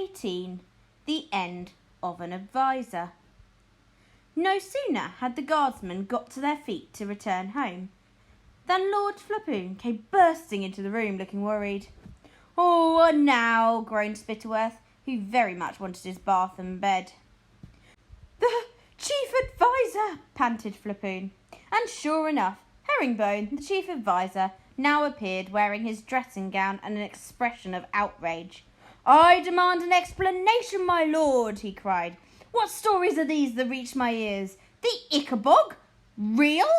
18. The End of an Advisor. No sooner had the guardsmen got to their feet to return home than Lord Flapoon came bursting into the room looking worried. "Oh, what now?" groaned Spittleworth, who very much wanted his bath and bed. "The Chief Advisor!" panted Flapoon. And sure enough, Herringbone, the Chief Advisor, now appeared wearing his dressing gown and an expression of outrage. "I demand an explanation, my lord," he cried. "What stories are these that reach my ears? The Ickabog? Real?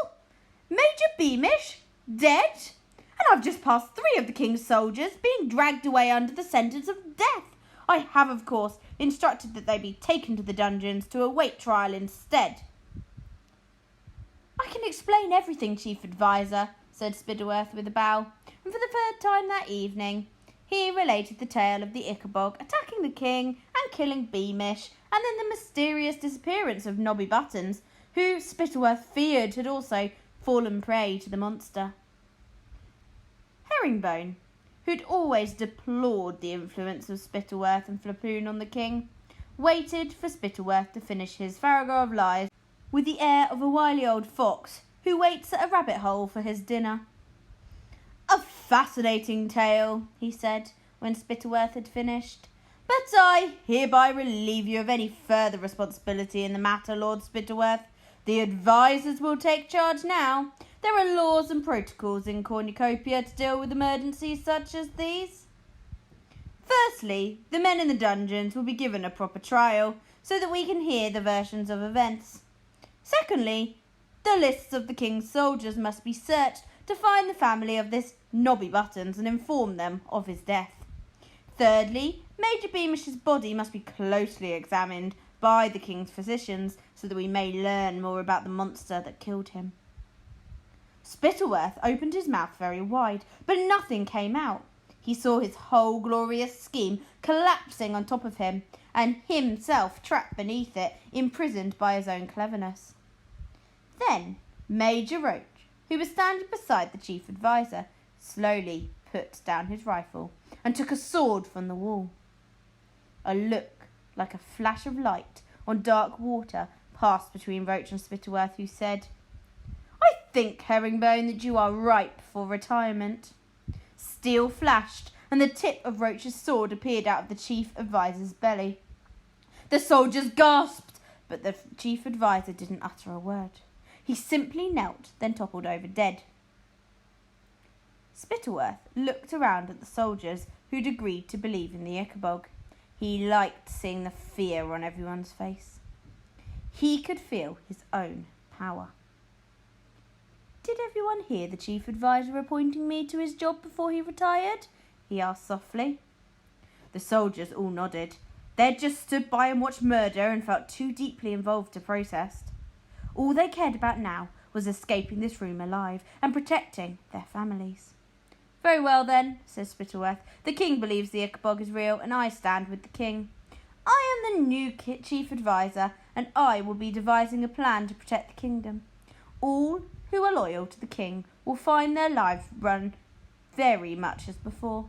Major Beamish? Dead? And I've just passed 3 of the king's soldiers being dragged away under the sentence of death. I have, of course, instructed that they be taken to the dungeons to await trial instead." "I can explain everything, Chief Advisor," said Spittleworth with a bow, and for the 3rd time that evening he related the tale of the Ickabog attacking the king and killing Beamish, and then the mysterious disappearance of Nobby Buttons, who Spittleworth feared had also fallen prey to the monster. Herringbone, who'd always deplored the influence of Spittleworth and Flapoon on the king, waited for Spittleworth to finish his farrago of lies with the air of a wily old fox who waits at a rabbit hole for his dinner. "A fascinating tale," he said, when Spittleworth had finished. "But I hereby relieve you of any further responsibility in the matter, Lord Spittleworth. The advisers will take charge now. There are laws and protocols in cornucopia to deal with emergencies such as these. Firstly, the men in the dungeons will be given a proper trial, so that we can hear the versions of events. Secondly, the lists of the king's soldiers must be searched to find the family of this Nobby Buttons and inform them of his death. Thirdly, Major Beamish's body must be closely examined by the king's physicians so that we may learn more about the monster that killed him." Spittleworth opened his mouth very wide, but nothing came out. He saw his whole glorious scheme collapsing on top of him, and himself trapped beneath it, imprisoned by his own cleverness. Then Major Roach, who was standing beside the Chief Advisor, slowly put down his rifle and took a sword from the wall. A look like a flash of light on dark water passed between Roach and Spittleworth, who said, "I think, Herringbone, that you are ripe for retirement." Steel flashed, and the tip of Roach's sword appeared out of the Chief Advisor's belly. The soldiers gasped, but the Chief Advisor didn't utter a word. He simply knelt, then toppled over dead. Spittleworth looked around at the soldiers who'd agreed to believe in the Ickabog. He liked seeing the fear on everyone's face. He could feel his own power. "Did everyone hear the Chief Advisor appointing me to his job before he retired?" he asked softly. The soldiers all nodded. They'd just stood by and watched murder and felt too deeply involved to protest. All they cared about now was escaping this room alive and protecting their families. "Very well then," said Spittleworth. "The king believes the Ickabog is real, and I stand with the king. I am the new Chief Advisor, and I will be devising a plan to protect the kingdom. All who are loyal to the king will find their lives run very much as before.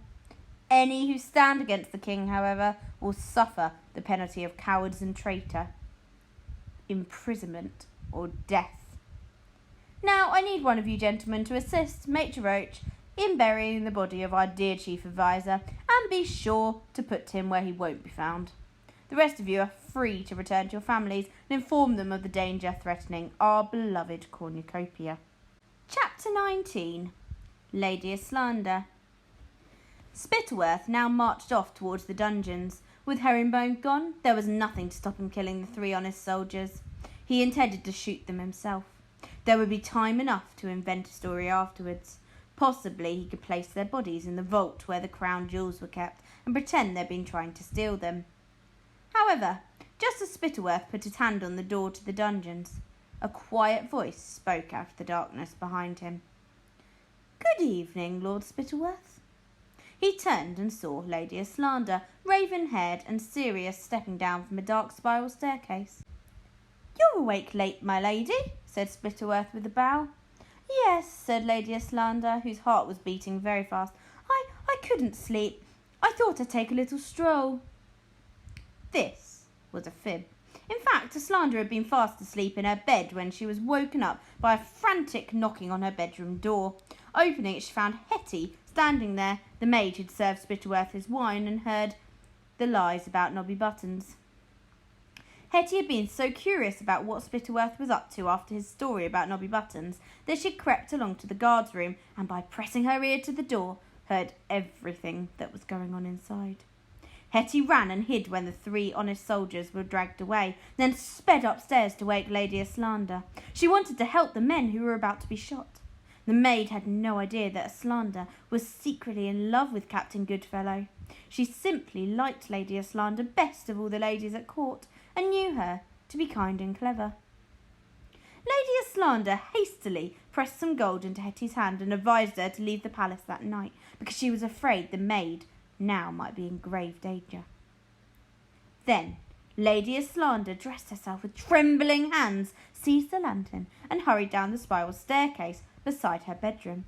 Any who stand against the king, however, will suffer the penalty of cowards and traitor, imprisonment or death. Now I need one of you gentlemen to assist Major Roach in burying the body of our dear Chief Advisor, and be sure to put him where he won't be found. The rest of you are free to return to your families and inform them of the danger threatening our beloved cornucopia." Chapter 19. Lady Slander. Spittleworth now marched off towards the dungeons. With Herringbone gone, there was nothing to stop him killing the 3 honest soldiers. He intended to shoot them himself. There would be time enough to invent a story afterwards. Possibly he could place their bodies in the vault where the crown jewels were kept and pretend they'd been trying to steal them. However, just as Spittleworth put his hand on the door to the dungeons, a quiet voice spoke out of the darkness behind him. "Good evening, Lord Spittleworth." He turned and saw Lady Slander, raven-haired and serious, stepping down from a dark spiral staircase. "You're awake late, my lady," said Spittleworth with a bow. "Yes," said Lady Slander, whose heart was beating very fast. I couldn't sleep. I thought I'd take a little stroll." This was a fib. In fact, Slander had been fast asleep in her bed when she was woken up by a frantic knocking on her bedroom door. Opening it, she found Hetty standing there, the maid who'd served Spittleworth his wine and heard the lies about Nobby Buttons. Hetty had been so curious about what Spittleworth was up to after his story about Nobby Buttons that she crept along to the guard's room and, by pressing her ear to the door, heard everything that was going on inside. Hetty ran and hid when the 3 honest soldiers were dragged away, then sped upstairs to wake Lady Slander. She wanted to help the men who were about to be shot. The maid had no idea that Slander was secretly in love with Captain Goodfellow. She simply liked Lady Slander best of all the ladies at court, and knew her to be kind and clever. Lady Slander hastily pressed some gold into Hetty's hand and advised her to leave the palace that night, because she was afraid the maid now might be in grave danger. Then Lady Slander dressed herself with trembling hands, seized a lantern, and hurried down the spiral staircase beside her bedroom.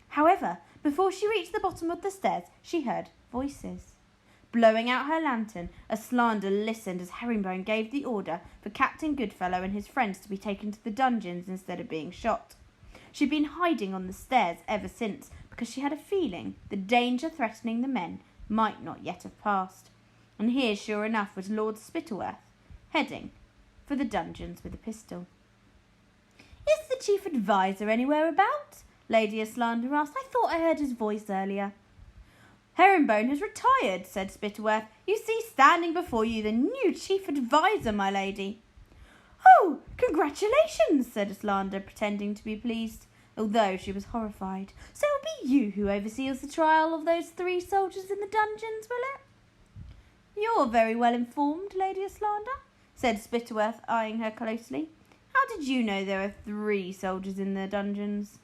However, before she reached the bottom of the stairs, she heard voices. Blowing out her lantern, Slander listened as Herringbone gave the order for Captain Goodfellow and his friends to be taken to the dungeons instead of being shot. She'd been hiding on the stairs ever since because she had a feeling the danger threatening the men might not yet have passed. And here, sure enough, was Lord Spittleworth, heading for the dungeons with a pistol. "Is the chief adviser anywhere about?" Lady Slander asked. "I thought I heard his voice earlier." "Herringbone has retired," said Spittleworth. "You see standing before you the new chief adviser, my lady." "Oh, congratulations," said Slander, pretending to be pleased, although she was horrified. "So it'll be you who oversees the trial of those 3 soldiers in the dungeons, will it?" "You're very well informed, Lady Slander," said Spittleworth, eyeing her closely. "How did you know there were 3 soldiers in the dungeons?"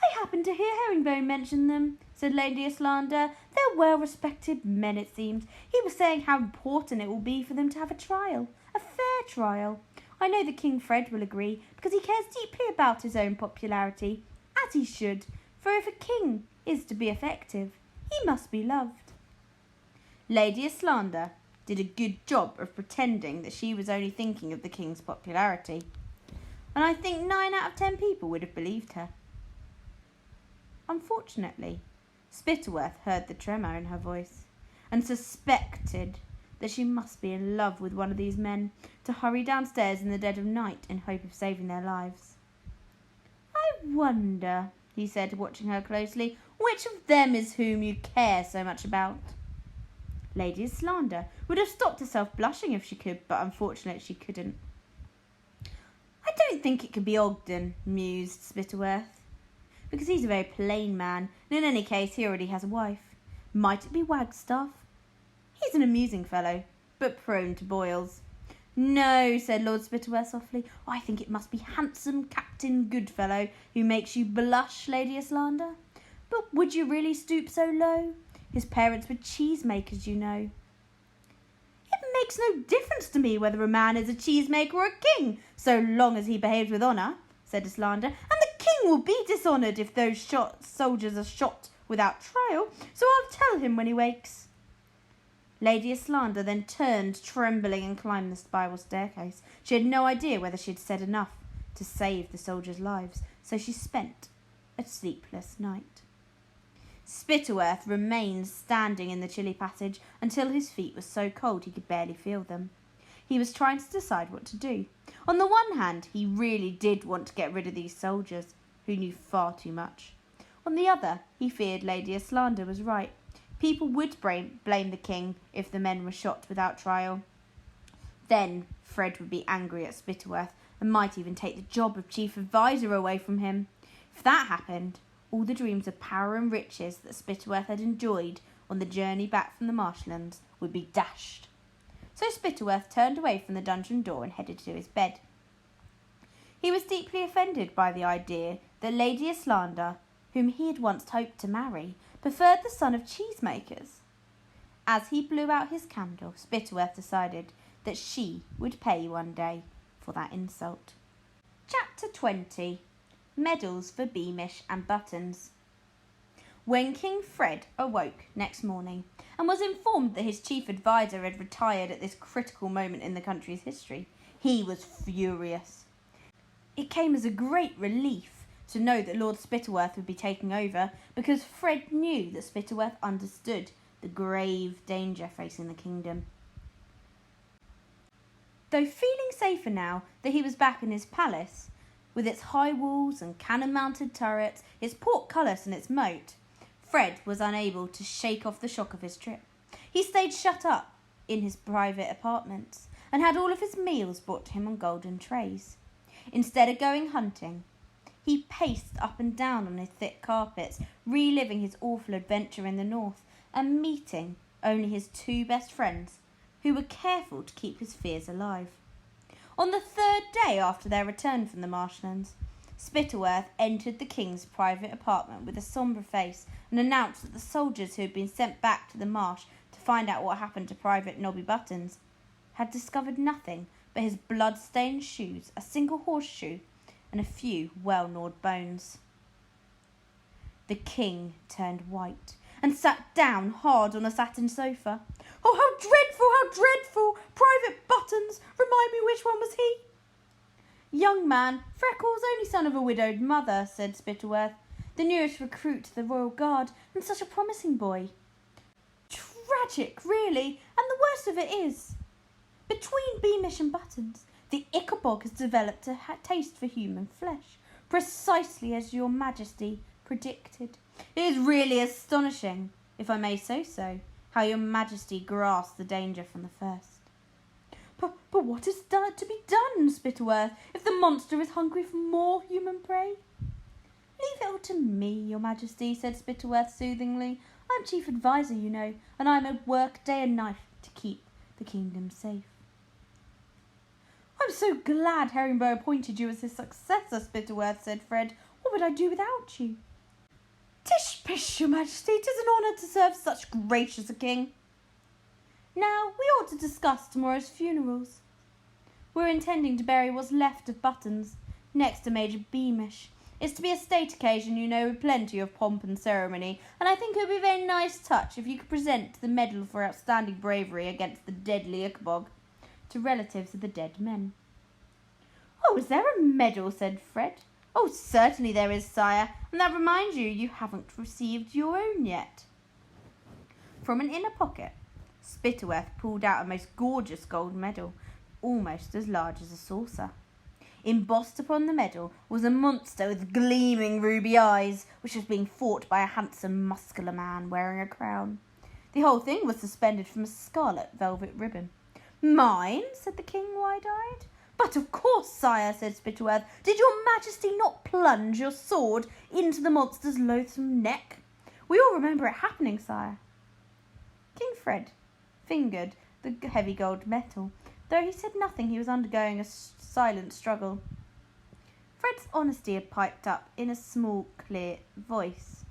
"I happened to hear Herringbone mention them," said Lady Slander. "They're well-respected men, it seems. He was saying how important it will be for them to have a trial, a fair trial. I know that King Fred will agree, because he cares deeply about his own popularity, as he should, for if a king is to be effective, he must be loved." Lady Slander did a good job of pretending that she was only thinking of the king's popularity, and I think 9 out of 10 people would have believed her. Unfortunately, Spittleworth heard the tremor in her voice and suspected that she must be in love with one of these men to hurry downstairs in the dead of night in hope of saving their lives. "I wonder," he said, watching her closely, "which of them is whom you care so much about?" Lady Slander would have stopped herself blushing if she could, but unfortunately she couldn't. "I don't think it could be Ogden," mused Spittleworth, "because he's a very plain man, and in any case he already has a wife. Might it be Wagstaff? He's an amusing fellow, but prone to boils." "No," said Lord Spittleworth softly. "I think it must be handsome Captain Goodfellow who makes you blush, Lady Slander. But would you really stoop so low? His parents were cheesemakers, you know." "It makes no difference to me whether a man is a cheesemaker or a king, so long as he behaves with honour," said Slander. "And the king will be dishonoured if those soldiers are shot without trial, so I'll tell him when he wakes." Lady Slander then turned trembling and climbed the spiral staircase. She had no idea whether she had said enough to save the soldiers' lives, so she spent a sleepless night. Spittleworth remained standing in the chilly passage until his feet were so cold he could barely feel them. He was trying to decide what to do. On the one hand, he really did want to get rid of these soldiers, who knew far too much. On the other, he feared Lady Slander was right. People would blame the king if the men were shot without trial. Then Fred would be angry at Spittleworth and might even take the job of chief adviser away from him. If that happened, all the dreams of power and riches that Spittleworth had enjoyed on the journey back from the marshlands would be dashed. So Spittleworth turned away from the dungeon door and headed to his bed. He was deeply offended by the idea that Lady Slander, whom he had once hoped to marry, preferred the son of cheesemakers. As he blew out his candle, Spittleworth decided that she would pay one day for that insult. Chapter 20. Medals for Beamish and Buttons. When King Fred awoke next morning and was informed that his chief adviser had retired at this critical moment in the country's history, he was furious. It came as a great relief to know that Lord Spittleworth would be taking over, because Fred knew that Spittleworth understood the grave danger facing the kingdom. Though feeling safer now that he was back in his palace, with its high walls and cannon-mounted turrets, its portcullis and its moat, Fred was unable to shake off the shock of his trip. He stayed shut up in his private apartments and had all of his meals brought to him on golden trays. Instead of going hunting, he paced up and down on his thick carpets, reliving his awful adventure in the north and meeting only his two best friends, who were careful to keep his fears alive. On the third day after their return from the marshlands, Spittleworth entered the king's private apartment with a sombre face and announced that the soldiers who had been sent back to the marsh to find out what happened to Private Nobby Buttons had discovered nothing but his blood-stained shoes, a single horseshoe, and a few well-gnawed bones. The king turned white and sat down hard on a satin sofa. "Oh, how dreadful, how dreadful! Private Buttons! Remind me which one was he?" "Young man, Freckles, only son of a widowed mother," said Spittleworth, "the newest recruit to the Royal Guard, and such a promising boy." "Tragic, really, and the worst of it is, between Beamish and Buttons, the Ickabog has developed a taste for human flesh, precisely as your Majesty predicted. It is really astonishing, if I may say so, how your Majesty grasped the danger from the first." But what is to be done, Spittleworth, if the monster is hungry for more human prey?" "Leave it all to me, your Majesty," said Spittleworth soothingly. "I'm chief adviser, you know, and I'm at work day and night to keep the kingdom safe." "I'm so glad Herringborough appointed you as his successor, Spittleworth," said Fred. "What would I do without you?" "Tish pish, your Majesty, 'tis an honour to serve such gracious a king. Now, we ought to discuss tomorrow's funerals. We're intending to bury what's left of Buttons, next to Major Beamish. It's to be a state occasion, you know, with plenty of pomp and ceremony, and I think it would be a very nice touch if you could present the medal for outstanding bravery against the deadly Ickabog to relatives of the dead men." "Oh, is there a medal?" said Fred. "Oh, certainly there is, sire, and that reminds you, you haven't received your own yet." From an inner pocket, Spittleworth pulled out a most gorgeous gold medal, almost as large as a saucer. Embossed upon the medal was a monster with gleaming ruby eyes, which was being fought by a handsome, muscular man wearing a crown. The whole thing was suspended from a scarlet velvet ribbon. "Mine?" said the king, wide-eyed. "But of course, sire," said Spittleworth. "Did your Majesty not plunge your sword into the monster's loathsome neck? We all remember it happening, sire." King Fred fingered the heavy gold metal. Though he said nothing, he was undergoing a silent struggle. Fred's honesty had piped up in a small, clear voice.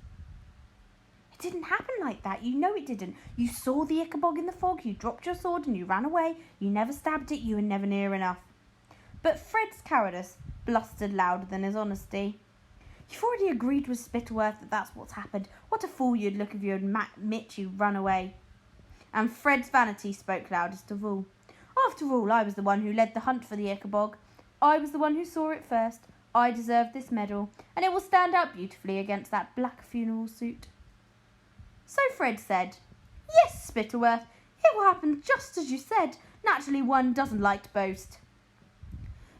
"It didn't happen like that. You know it didn't. You saw the Ickabog in the fog, you dropped your sword and you ran away. You never stabbed it, you were never near enough." But Fred's cowardice blustered louder than his honesty. "You've already agreed with Spittleworth that that's what's happened. What a fool you'd look if you had admit you run away." And Fred's vanity spoke loudest of all. "After all, I was the one who led the hunt for the Ickabog. I was the one who saw it first. I deserve this medal, and it will stand out beautifully against that black funeral suit." So Fred said, "Yes, Spittleworth, it will happen just as you said. Naturally, one doesn't like to boast."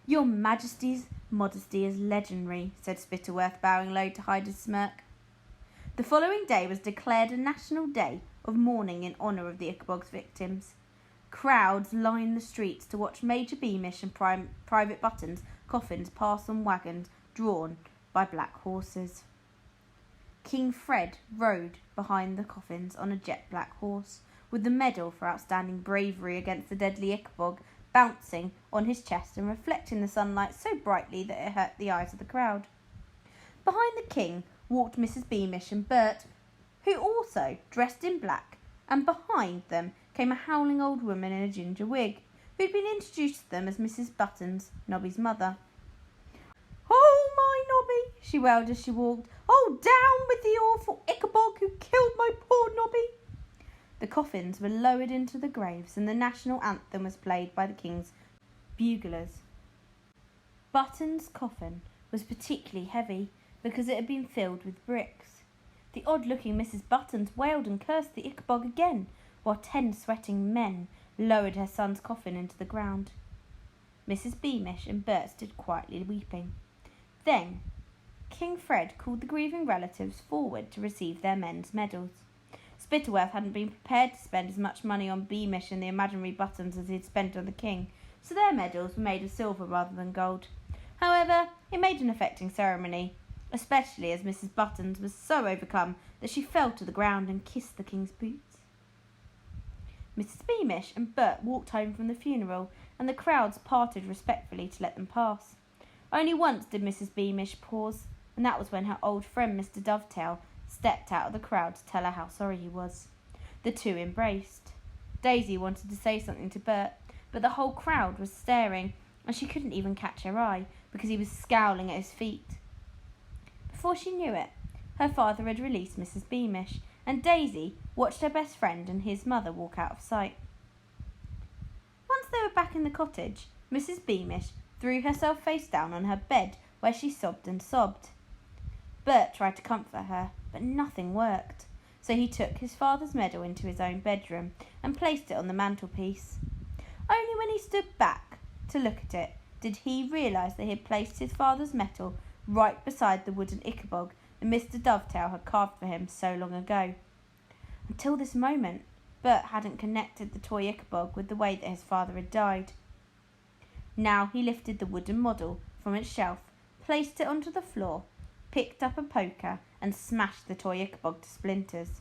"Your Majesty's modesty is legendary," said Spittleworth, bowing low to hide his smirk. The following day was declared a national day of mourning in honour of the Ickabog's victims. Crowds lined the streets to watch Major Beamish and Private Buttons' coffins pass on wagons drawn by black horses. King Fred rode behind the coffins on a jet-black horse, with the medal for outstanding bravery against the deadly Ickabog bouncing on his chest and reflecting the sunlight so brightly that it hurt the eyes of the crowd. Behind the king walked Mrs. Beamish and Bert, who also dressed in black, and behind them came a howling old woman in a ginger wig, who had been introduced to them as Mrs. Buttons, Nobby's mother. "Oh, my Nobby," she wailed as she walked. "Oh, down with the awful Ickabog who killed my poor Nobby!" The coffins were lowered into the graves and the national anthem was played by the king's buglers. Button's coffin was particularly heavy because it had been filled with bricks. The odd-looking Mrs. Buttons wailed and cursed the Ickabog again, while 10 sweating men lowered her son's coffin into the ground. Mrs. Beamish and Bert stood quietly weeping. Then King Fred called the grieving relatives forward to receive their men's medals. Spittleworth hadn't been prepared to spend as much money on Beamish and the imaginary Buttons as he had spent on the king, so their medals were made of silver rather than gold. However, it made an affecting ceremony, especially as Mrs. Buttons was so overcome that she fell to the ground and kissed the king's boots. Mrs. Beamish and Bert walked home from the funeral, and the crowds parted respectfully to let them pass. Only once did Mrs. Beamish pause, and that was when her old friend Mr. Dovetail stepped out of the crowd to tell her how sorry he was. The two embraced. Daisy wanted to say something to Bert, but the whole crowd was staring, and she couldn't even catch her eye because he was scowling at his feet. Before she knew it, her father had released Mrs. Beamish, and Daisy watched her best friend and his mother walk out of sight. Once they were back in the cottage, Mrs. Beamish threw herself face down on her bed where she sobbed and sobbed. Bert tried to comfort her, but nothing worked, so he took his father's medal into his own bedroom and placed it on the mantelpiece. Only when he stood back to look at it did he realise that he had placed his father's medal right beside the wooden Ickabog that Mr. Dovetail had carved for him so long ago. Until this moment, Bert hadn't connected the toy Ickabog with the way that his father had died. Now he lifted the wooden model from its shelf, placed it onto the floor, picked up a poker and smashed the toy Ickabog to splinters.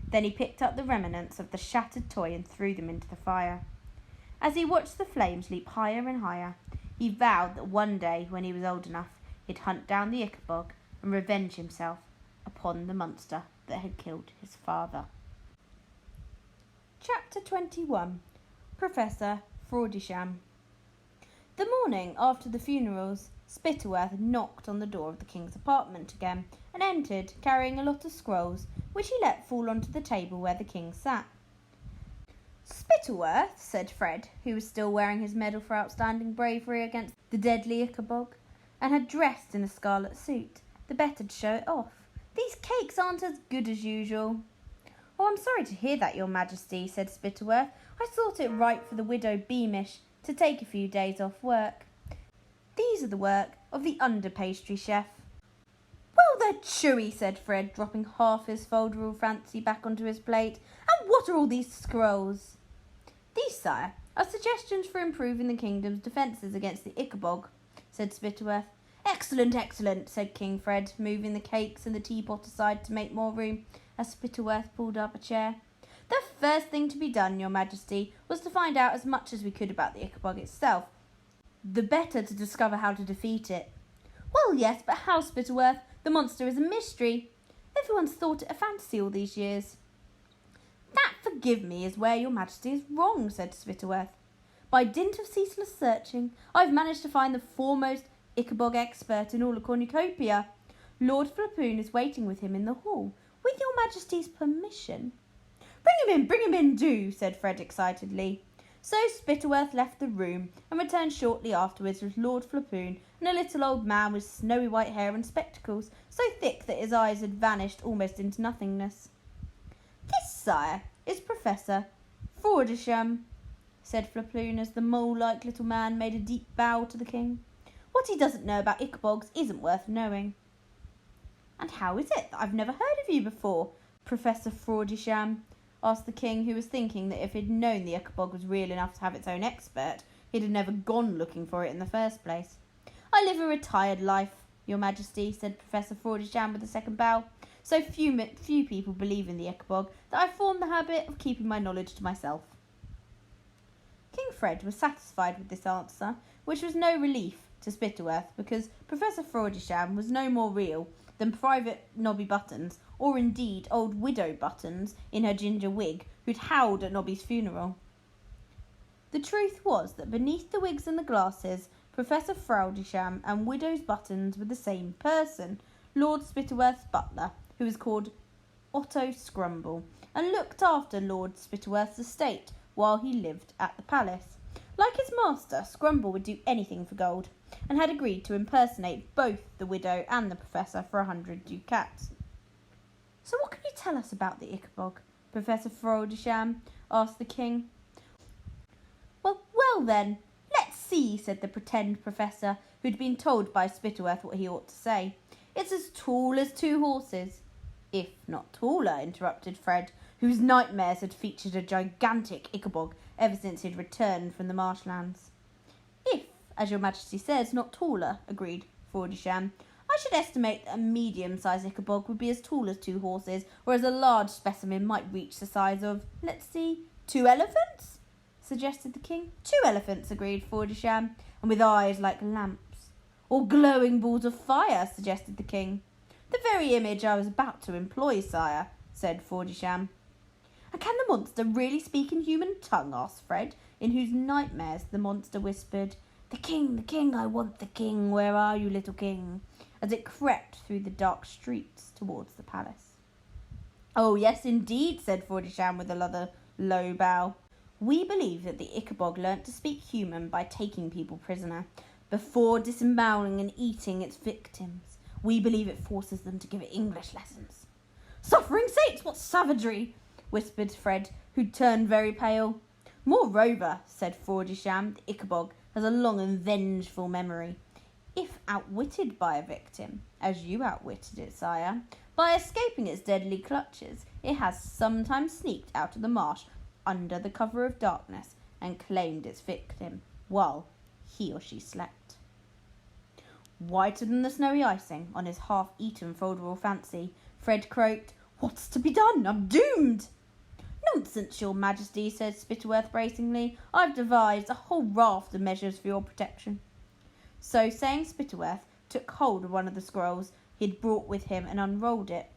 Then he picked up the remnants of the shattered toy and threw them into the fire. As he watched the flames leap higher and higher, he vowed that one day, when he was old enough, he'd hunt down the Ickabog and revenge himself upon the monster that had killed his father. Chapter 21. Professor Frauda. The morning after the funerals, Spittleworth knocked on the door of the king's apartment again and entered, carrying a lot of scrolls, which he let fall onto the table where the king sat. "Spittleworth," said Fred, who was still wearing his medal for outstanding bravery against the deadly Ickabog, and had dressed in a scarlet suit, the better to show it off. "These cakes aren't as good as usual." "Oh, I'm sorry to hear that, your majesty," said Spittleworth. "I thought it right for the widow Beamish to take a few days off work. These are the work of the under-pastry chef." "Well, they're chewy," said Fred, dropping half his folderol fancy back onto his plate. "And what are all these scrolls?" "These, sire, are suggestions for improving the kingdom's defences against the Ickabog," said Spittleworth. "Excellent, excellent," said King Fred, moving the cakes and the teapot aside to make more room as Spittleworth pulled up a chair. "The first thing to be done, your majesty, was to find out as much as we could about the Ickabog itself, the better to discover how to defeat it." "Well, yes, but how, Spittleworth? The monster is a mystery. Everyone's thought it a fantasy all these years." "That, forgive me, is where your majesty is wrong," said Spittleworth. "By dint of ceaseless searching, I've managed to find the foremost Ickabog expert in all the cornucopia. Lord Flapoon is waiting with him in the hall, with your majesty's permission." Bring him in, do," said Fred excitedly. So Spittleworth left the room and returned shortly afterwards with Lord Flapoon and a little old man with snowy white hair and spectacles so thick that his eyes had vanished almost into nothingness. "This, sire, is Professor Frauda," said Flapoon as the mole-like little man made a deep bow to the king. "What he doesn't know about Ickabogs isn't worth knowing." "And how is it that I've never heard of you before, Professor Frauda?" asked the king, who was thinking that if he'd known the Ickabog was real enough to have its own expert, he'd have never gone looking for it in the first place. "I live a retired life, your majesty," said Professor Frauda with a second bow. "So few people believe in the Ickabog that I've formed the habit of keeping my knowledge to myself." King Fred was satisfied with this answer, which was no relief to Spittleworth, because Professor Frauda was no more real than Private Nobby Buttons, or indeed old Widow Buttons in her ginger wig, who'd howled at Nobby's funeral. The truth was that beneath the wigs and the glasses, Professor Frauda and Widow's Buttons were the same person, Lord Spittleworth's butler, who was called Otto Scrumble, and looked after Lord Spittleworth's estate while he lived at the palace. Like his master, Scrumble would do anything for gold, and had agreed to impersonate both the widow and the professor for 100 ducats. "So what can you tell us about the Ickabog?" Professor Frauda asked the king. Well then, let's see," said the pretend professor, who'd been told by Spittleworth what he ought to say. "It's as tall as 2 horses. "If not taller," interrupted Fred, whose nightmares had featured a gigantic Ickabog ever since he'd returned from the marshlands. "If, as your majesty says, not taller," agreed Frauda. "I should estimate that a medium-sized Ickabog would be as tall as 2 horses, whereas a large specimen might reach the size of, 2 elephants?" suggested the king. "2 elephants," agreed Frauda, "and with eyes like lamps." "Or glowing balls of fire," suggested the king. "The very image I was about to employ, sire," said Frauda. "And can the monster really speak in human tongue?" asked Fred, in whose nightmares the monster whispered, the king, I want the king, where are you, little king?" as it crept through the dark streets towards the palace. "Oh, yes, indeed," said Frauda with another low bow. "We believe that the Ickabog learnt to speak human by taking people prisoner, before disemboweling and eating its victims. We believe it forces them to give it English lessons." "Suffering sakes, what savagery!" whispered Fred, who turned very pale. "Moreover," said Frauda, "the Ickabog has a long and vengeful memory. If outwitted by a victim, as you outwitted it, sire, by escaping its deadly clutches, it has sometimes sneaked out of the marsh under the cover of darkness and claimed its victim while he or she slept." Whiter than the snowy icing on his half-eaten Folderall fancy, Fred croaked, "What's to be done? I'm doomed!" "Nonsense, your majesty," said Spittleworth bracingly. "I've devised a whole raft of measures for your protection." So saying, Spittleworth took hold of one of the scrolls he had brought with him and unrolled it.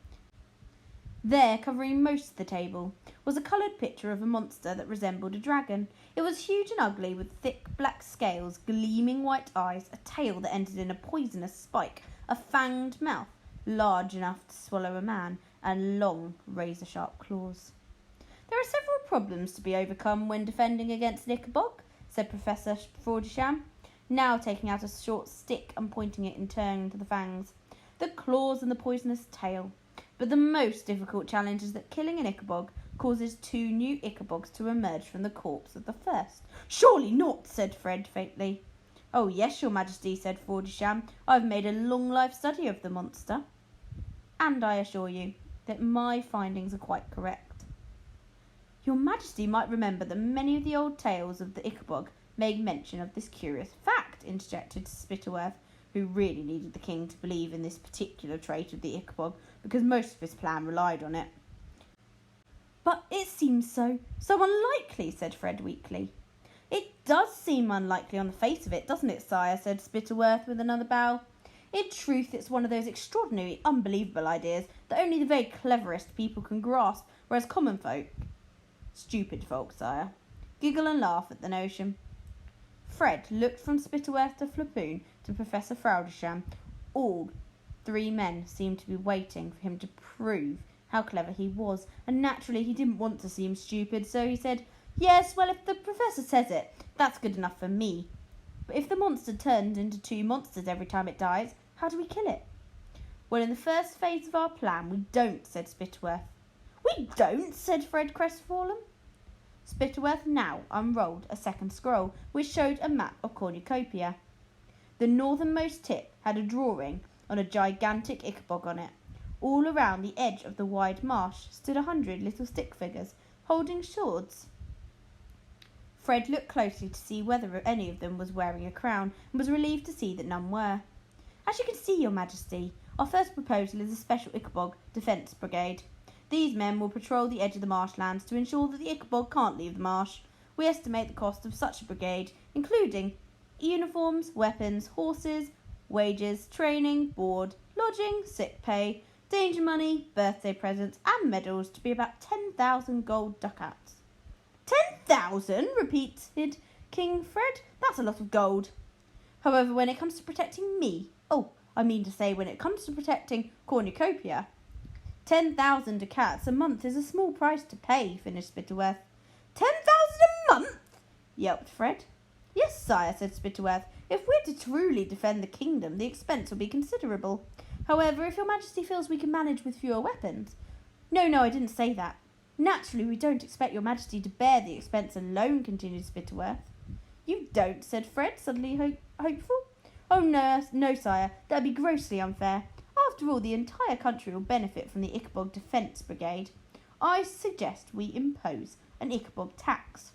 There, covering most of the table, was a coloured picture of a monster that resembled a dragon. It was huge and ugly, with thick black scales, gleaming white eyes, a tail that ended in a poisonous spike, a fanged mouth large enough to swallow a man, and long, razor-sharp claws. "There are several problems to be overcome when defending against an Ickabog," said Professor Frauda, now taking out a short stick and pointing it in turn to the fangs, the claws and the poisonous tail. "But the most difficult challenge is that killing an Ickabog causes 2 new Ickabogs to emerge from the corpse of the first." "Surely not," said Fred faintly. "Oh yes, your majesty," said Frauda. "I've made a long life study of the monster, and I assure you that my findings are quite correct." "Your majesty might remember that many of the old tales of the Ickabog made mention of this curious fact," interjected Spittleworth, who really needed the king to believe in this particular trait of the Ickabog, because most of his plan relied on it. "But it seems so unlikely," said Fred weakly. "It does seem unlikely on the face of it, doesn't it, sire?" said Spittleworth with another bow. "In truth, it's one of those extraordinary, unbelievable ideas that only the very cleverest people can grasp, whereas common folk, stupid folk, sire, giggle and laugh at the notion." Fred looked from Spittleworth to Flapoon to Professor Frauda. All 3 men seemed to be waiting for him to prove how clever he was, and naturally he didn't want to seem stupid, so he said, "Yes, well, if the professor says it, that's good enough for me. But if the monster turns into 2 monsters every time it dies, how do we kill it?" "Well, in the first phase of our plan, we don't," said Spittleworth. "We don't?" said Fred crestfallen. Spittleworth now unrolled a second scroll, which showed a map of Cornucopia. The northernmost tip had a drawing on a gigantic Ickabog on it. All around the edge of the wide marsh stood 100 little stick figures, holding swords. Fred looked closely to see whether any of them was wearing a crown, and was relieved to see that none were. "As you can see, your majesty, our first proposal is a special Ickabog defence brigade. These men will patrol the edge of the marshlands to ensure that the Ickabog can't leave the marsh. We estimate the cost of such a brigade, including uniforms, weapons, horses, wages, training, board, lodging, sick pay, danger money, birthday presents, and medals, to be about 10,000 gold ducats." "10,000?" repeated King Fred. "That's a lot of gold." However, when it comes to protecting me, when it comes to protecting cornucopia, 10,000 ducats a month is a small price to pay, finished Spittleworth. 10,000 a month? Yelped Fred. Yes, sire, said Spittleworth. If we're to truly defend the kingdom, the expense will be considerable. However, if your majesty feels we can manage with fewer weapons... No, I didn't say that. Naturally, we don't expect your majesty to bear the expense alone, continued Spittleworth. You don't, said Fred, suddenly hopeful. Oh, no, sire, that would be grossly unfair. After all, the entire country will benefit from the Ickabog Defence Brigade. I suggest we impose an Ickabog tax.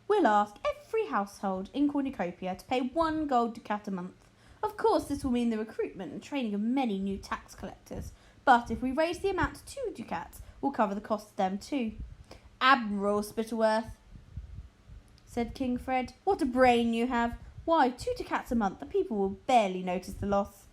We'll ask every household in Cornucopia to pay 1 gold ducat a month. Of course, this will mean the recruitment and training of many new tax collectors, but if we raise the amount to 2 ducats, we'll cover the cost of them too. Admiral Spittleworth, said King Fred. What a brain you have. Why, 2 ducats a month, the people will barely notice the loss.